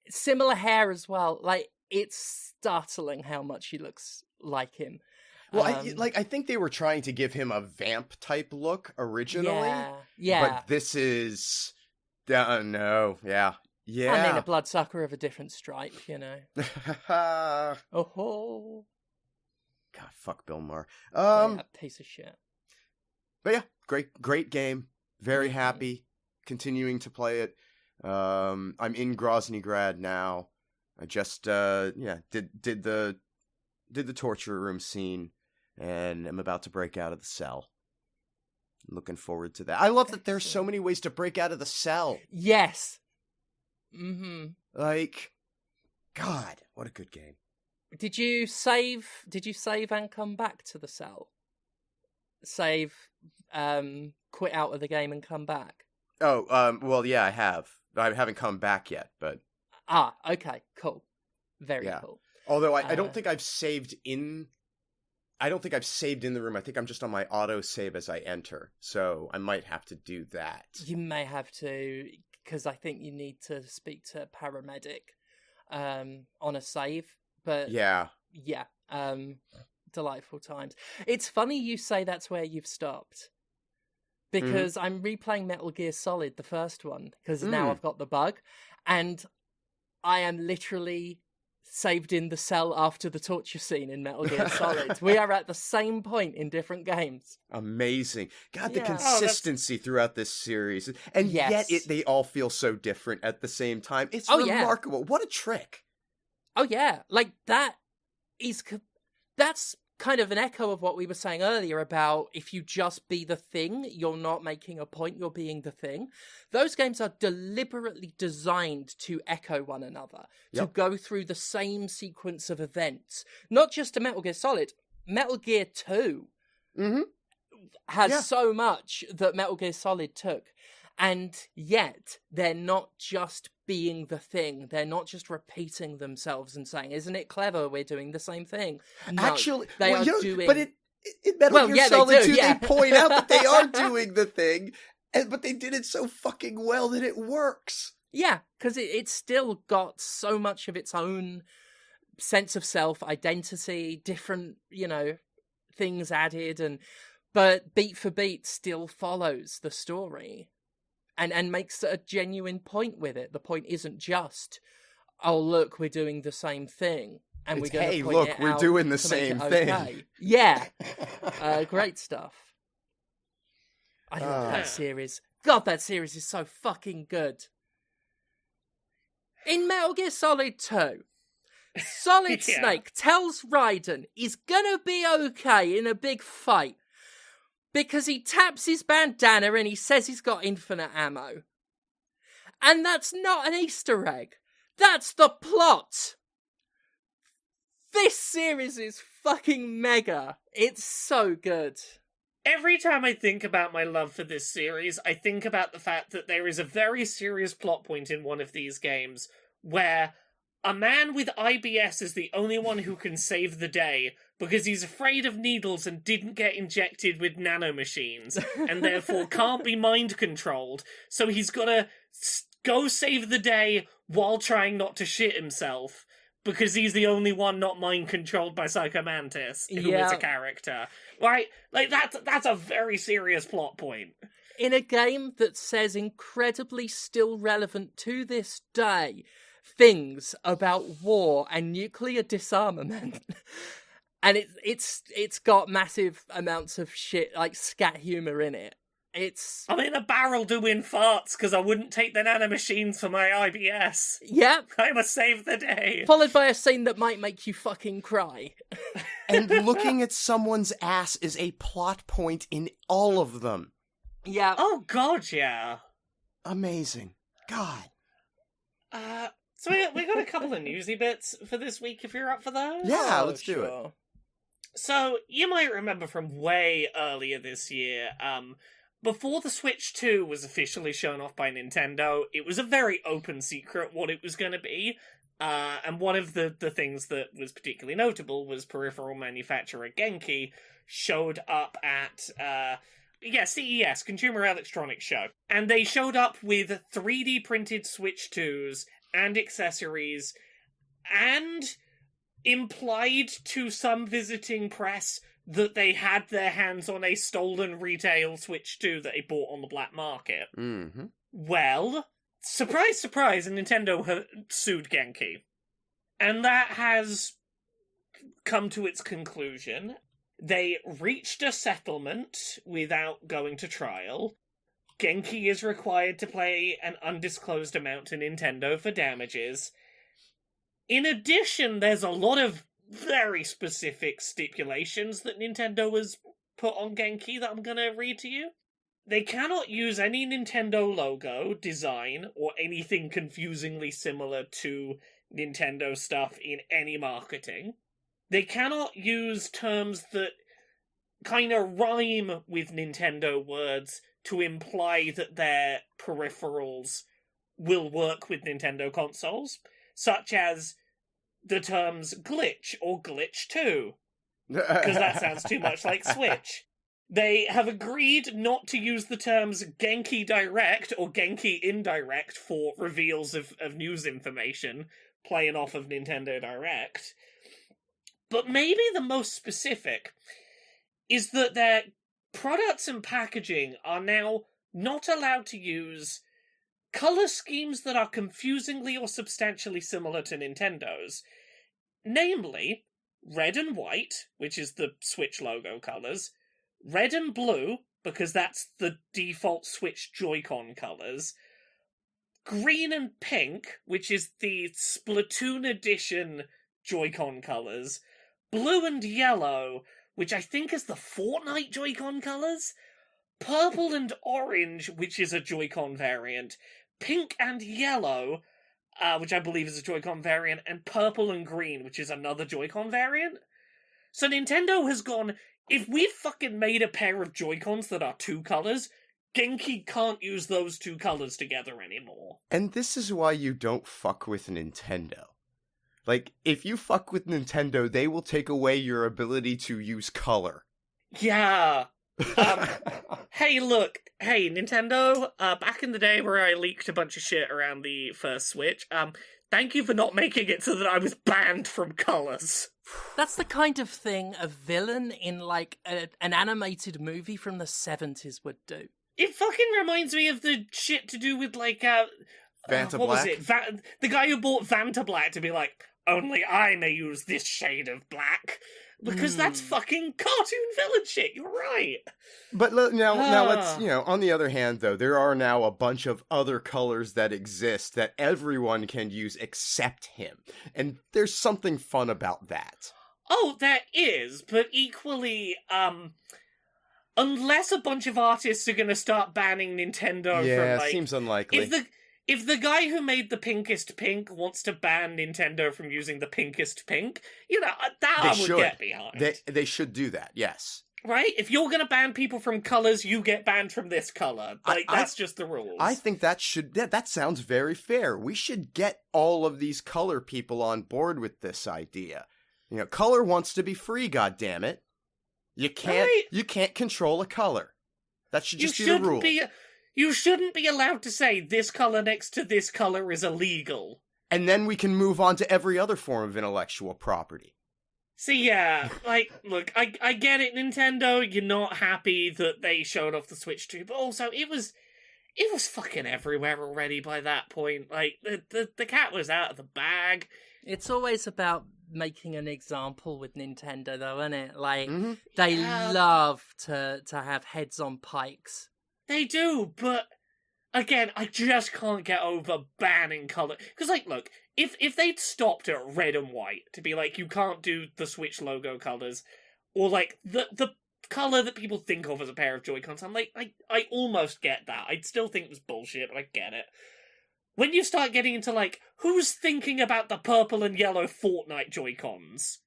similar hair as well. It's startling how much he looks like him. Well, I think they were trying to give him a vamp type look originally. Yeah. But this is, no, yeah. I mean, a bloodsucker of a different stripe, you know. Oh. God, fuck Bill Maher. Piece of shit. But yeah, great game. Very happy continuing to play it. I'm in Groznygrad now. I just did the torture room scene, and I'm about to break out of the cell. I'm looking forward to that. I love that there's so many ways to break out of the cell. Yes. Mm-hmm. Like, God, what a good game. Did you save and come back to the cell? Save, quit out of the game and come back? Oh, well, yeah, I have. I haven't come back yet, but... Okay, cool. Very cool. Although I don't think I've saved in... I don't think I've saved in the room. I think I'm just on my auto-save as I enter. So I might have to do that. You may have to, because I think you need to speak to a paramedic on a save. But yeah. Delightful times. It's funny you say that's where you've stopped. Because I'm replaying Metal Gear Solid, the first one, because now I've got the bug. And I am literally saved in the cell after the torture scene in Metal Gear Solid. We are at the same point in different games. Amazing. God, the consistency throughout this series. And yet they all feel so different at the same time. It's remarkable. Yeah. What a trick. Oh, yeah. Like, that's kind of an echo of what we were saying earlier about if you just be the thing, you're not making a point, you're being the thing. Those games are deliberately designed to echo one another, to go through the same sequence of events. Not just a Metal Gear Solid, Metal Gear 2 has so much that Metal Gear Solid took. And yet, they're not just being the thing. They're not just repeating themselves and saying, isn't it clever? We're doing the same thing. No, actually, they are doing... But in Metal Gear Solid 2, they point out that they are doing the thing, but they did it so fucking well that it works. Yeah, because it's still got so much of its own sense of self, identity, different, things added, but beat for beat still follows the story. And makes a genuine point with it. The point isn't just, oh, look, we're doing the same thing. And we're going to point it we're out doing the to same make it thing. Okay. Yeah. Great stuff. I love that series. God, that series is so fucking good. In Metal Gear Solid 2, Solid Snake tells Raiden he's going to be okay in a big fight. Because he taps his bandana and he says he's got infinite ammo. And that's not an Easter egg. That's the plot. This series is fucking mega. It's so good. Every time I think about my love for this series, I think about the fact that there is a very serious plot point in one of these games where a man with IBS is the only one who can save the day because he's afraid of needles and didn't get injected with nanomachines and therefore can't be mind controlled. So he's got to go save the day while trying not to shit himself because he's the only one not mind controlled by Psycho Mantis, who is a character. Right? Like, that's a very serious plot point. In a game that says incredibly still relevant to this day things about war and nuclear disarmament. And it's got massive amounts of shit, like scat humor in it. I'm in a barrel doing farts because I wouldn't take the nanomachines for my IBS. Yep. I must save the day. Followed by a scene that might make you fucking cry. And looking at someone's ass is a plot point in all of them. Yeah. Oh, God, yeah. Amazing. God. So we got a couple of newsy bits for this week, if you're up for those. Yeah, let's do it. So, you might remember from way earlier this year, before the Switch 2 was officially shown off by Nintendo, it was a very open secret what it was going to be. And one of the things that was particularly notable was peripheral manufacturer Genki showed up at CES, Consumer Electronics Show. And they showed up with 3D printed Switch 2s and accessories, and implied to some visiting press that they had their hands on a stolen retail Switch 2 that they bought on the black market. Mm-hmm. Well, surprise, surprise, Nintendo sued Genki. And that has come to its conclusion. They reached a settlement without going to trial. Genki is required to pay an undisclosed amount to Nintendo for damages. In addition, there's a lot of very specific stipulations that Nintendo has put on Genki that I'm going to read to you. They cannot use any Nintendo logo, design, or anything confusingly similar to Nintendo stuff in any marketing. They cannot use terms that kind of rhyme with Nintendo words to imply that their peripherals will work with Nintendo consoles, such as the terms glitch or glitch 2, because that sounds too much like Switch. They have agreed not to use the terms Genki Direct or Genki Indirect for reveals of news information, playing off of Nintendo Direct. But maybe the most specific is that their products and packaging are now not allowed to use color schemes that are confusingly or substantially similar to Nintendo's. Namely, red and white, which is the Switch logo colors, red and blue, because that's the default Switch Joy-Con colors, green and pink, which is the Splatoon edition Joy-Con colors, blue and yellow, which I think is the Fortnite Joy-Con colors, purple and orange, which is a Joy-Con variant, pink and yellow, which I believe is a Joy-Con variant, and purple and green, which is another Joy-Con variant. So Nintendo has gone, if we've fucking made a pair of Joy-Cons that are two colors, Genki can't use those two colors together anymore. And this is why you don't fuck with Nintendo. Like, if you fuck with Nintendo, they will take away your ability to use color. Yeah. Hey, look. Hey, Nintendo, back in the day where I leaked a bunch of shit around the first Switch, thank you for not making it so that I was banned from colors. That's the kind of thing a villain in, like, an animated movie from the 70s would do. It fucking reminds me of the shit to do with, like, Vanta what Black? was it? The guy who bought Vanta Black to be like, only I may use this shade of black. Because that's fucking cartoon villain shit, you're right. But now let's, on the other hand, though, there are now a bunch of other colors that exist that everyone can use except him. And there's something fun about that. Oh, there is, but equally, unless a bunch of artists are gonna start banning Nintendo from, like... seems unlikely. If the guy who made the pinkest pink wants to ban Nintendo from using the pinkest pink, that I would get behind. They should do that, yes. Right? If you're gonna ban people from colors, you get banned from this color. That's just the rules. I think that sounds very fair. We should get all of these color people on board with this idea. Color wants to be free, goddammit. You can't control a color. That should just be the rule. You shouldn't be allowed to say this color next to this color is illegal. And then we can move on to every other form of intellectual property. See, yeah, look, I get it, Nintendo, you're not happy that they showed off the Switch 2, but also, it was fucking everywhere already by that point. Like, the cat was out of the bag. It's always about making an example with Nintendo, though, isn't it? Like, they love to have heads on pikes. They do, but again, I just can't get over banning color. Because, look, if they'd stopped at red and white to be like, you can't do the Switch logo colors, or the color that people think of as a pair of Joy-Cons, I'm like, I almost get that. I'd still think it was bullshit, but I get it. When you start getting into, who's thinking about the purple and yellow Fortnite Joy-Cons?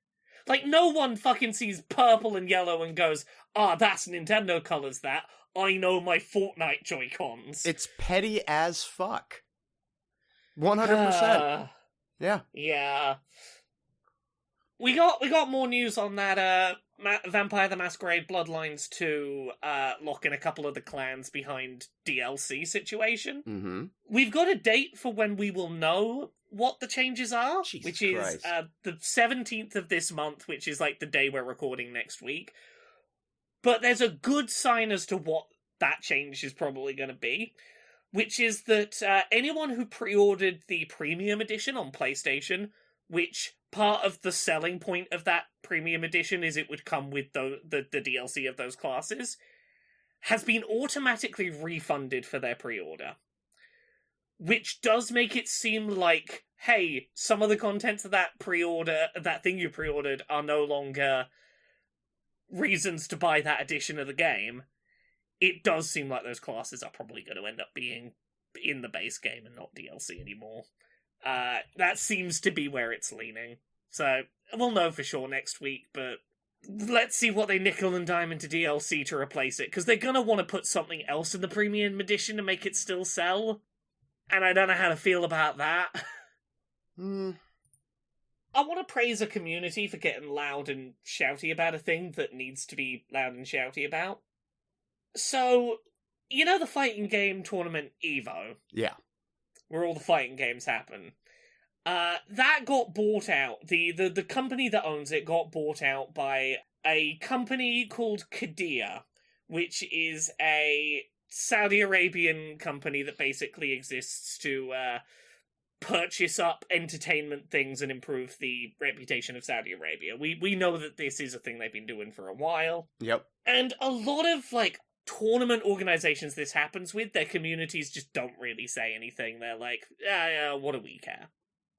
No one fucking sees purple and yellow and goes, that's Nintendo colors, that. I know my Fortnite Joy-Cons. It's petty as fuck. 100%. Yeah. Yeah. We got more news on that Vampire the Masquerade Bloodlines 2 lock in a couple of the clans behind DLC situation. Mm-hmm. We've got a date for when we will know what the changes are, Jesus which is Christ. the 17th of this month, which is like the day we're recording next week. But there's a good sign as to what that change is probably going to be, which is that anyone who pre-ordered the Premium Edition on PlayStation, which part of the selling point of that Premium Edition is it would come with the DLC of those classes, has been automatically refunded for their pre-order. Which does make it seem like, hey, some of the contents of that thing you pre-ordered are no longer reasons to buy that edition of the game. It does seem like those classes are probably going to end up being in the base game and not DLC anymore. That seems to be where it's leaning. So, we'll know for sure next week, but let's see what they nickel and dime into DLC to replace it, because they're going to want to put something else in the Premium Edition to make it still sell. And I don't know how to feel about that. I want to praise a community for getting loud and shouty about a thing that needs to be loud and shouty about. So, you know the fighting game tournament EVO? Yeah. Where all the fighting games happen. That got bought out. The company that owns it got bought out by a company called Qiddiya, which is a Saudi Arabian company that basically exists to purchase up entertainment things and improve the reputation of Saudi Arabia. We know that this is a thing they've been doing for a while. Yep. And a lot of, like, tournament organizations this happens with, their communities just don't really say anything. They're like, what do we care?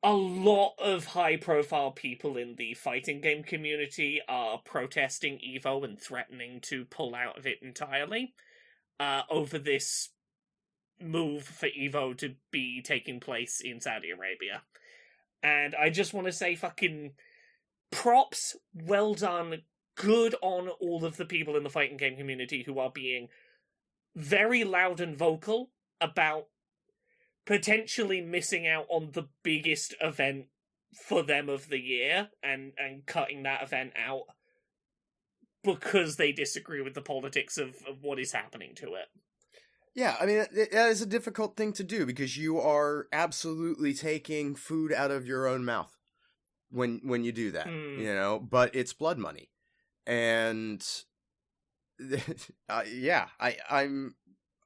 A lot of high-profile people in the fighting game community are protesting EVO and threatening to pull out of it entirely over this move for EVO to be taking place in Saudi Arabia. And I just want to say fucking props, well done, good on all of the people in the fighting game community who are being very loud and vocal about potentially missing out on the biggest event for them of the year and cutting that event out because they disagree with the politics of what is happening to it. Yeah, I mean, that is a difficult thing to do because you are absolutely taking food out of your own mouth when you do that, you know, but it's blood money. And I'm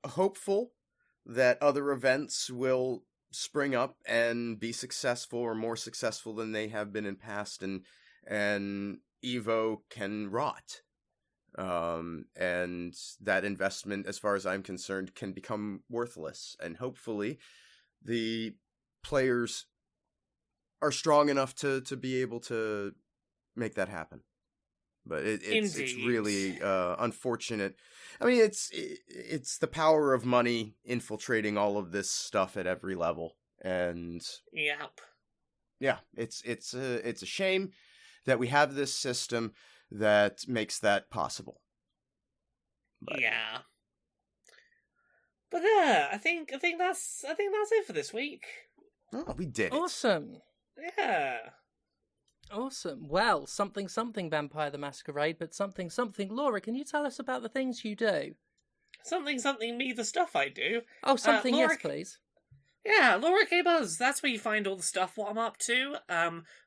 hopeful that other events will spring up and be successful or more successful than they have been in past, and EVO can rot. And that investment, as far as I'm concerned, can become worthless. And hopefully the players are strong enough to be able to make that happen. But it's really unfortunate. I mean, it's the power of money infiltrating all of this stuff at every level, and yep. Yeah, it's a shame that we have this system that makes that possible. But... yeah. But I think that's it for this week. Oh, we did it. Awesome. Yeah. Awesome. Well, something Vampire the Masquerade, but something. Laura, can you tell us about the things you do? Something me, the stuff I do. Oh, something, Laura, yes, please. Yeah, Laura K. Buzz. That's where you find all the stuff what I'm up to.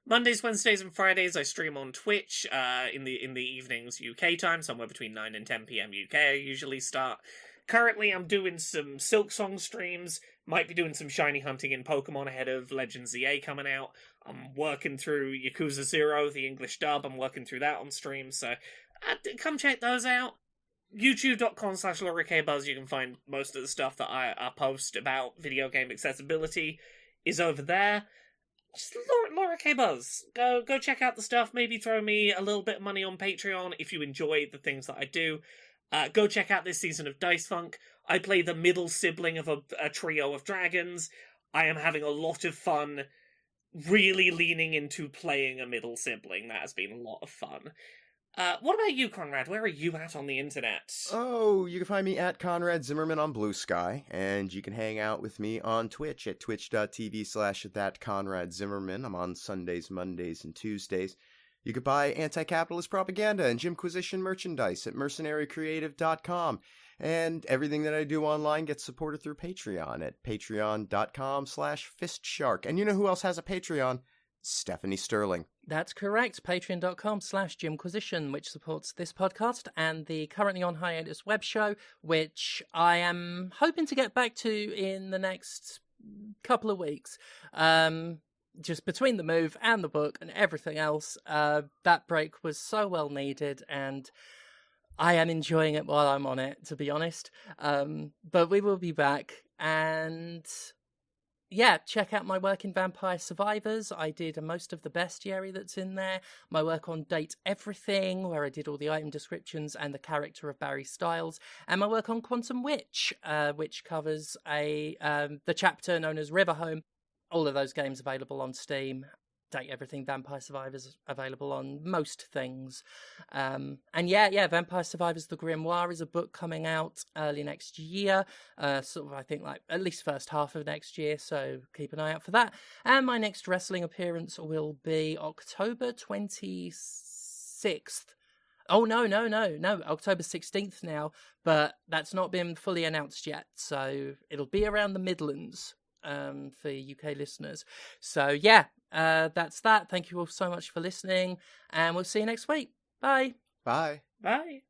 Mondays, Wednesdays, and Fridays I stream on Twitch in the evenings UK time, somewhere between 9 and 10 p.m. UK I usually start. Currently I'm doing some Silksong streams, might be doing some shiny hunting in Pokemon ahead of Legends ZA coming out. I'm working through Yakuza 0, the English dub, I'm working through that on stream, so come check those out. YouTube.com/LauraKBuzz, you can find most of the stuff that I post about video game accessibility is over there. Just Laura K. Buzz. Go check out the stuff, maybe throw me a little bit of money on Patreon if you enjoy the things that I do. Go check out this season of Dice Funk. I play the middle sibling of a trio of dragons. I am having a lot of fun really leaning into playing a middle sibling. That has been a lot of fun. What about you, Conrad? Where are you at on the internet? Oh, you can find me at Conrad Zimmerman on Blue Sky, and you can hang out with me on Twitch at twitch.tv/thatConradZimmerman. I'm on Sundays, Mondays, and Tuesdays. You could buy anti-capitalist propaganda and Jimquisition merchandise at mercenarycreative.com. And everything that I do online gets supported through Patreon at patreon.com/fistshark. And you know who else has a Patreon? Stephanie Sterling. That's correct. Patreon.com/Jimquisition, which supports this podcast and the currently on hiatus web show, which I am hoping to get back to in the next couple of weeks. Just between the move and the book and everything else, that break was so well needed, and I am enjoying it while I'm on it, to be honest. But we will be back, and yeah, check out my work in Vampire Survivors. I did most of the bestiary that's in there. My work on Date Everything, where I did all the item descriptions and the character of Barry Styles. And my work on Quantum Witch, which covers the chapter known as Riverhome. All of those games available on Steam. Date Everything, Vampire Survivors available on most things. And yeah, Vampire Survivors The Grimoire is a book coming out early next year. Sort of, I think, like at least first half of next year, so keep an eye out for that. And my next wrestling appearance will be October 26th. Oh, no, October 16th now, but that's not been fully announced yet, so it'll be around the Midlands. For UK listeners. So yeah, that's that. Thank you all so much for listening, and we'll see you next week. Bye. Bye. Bye.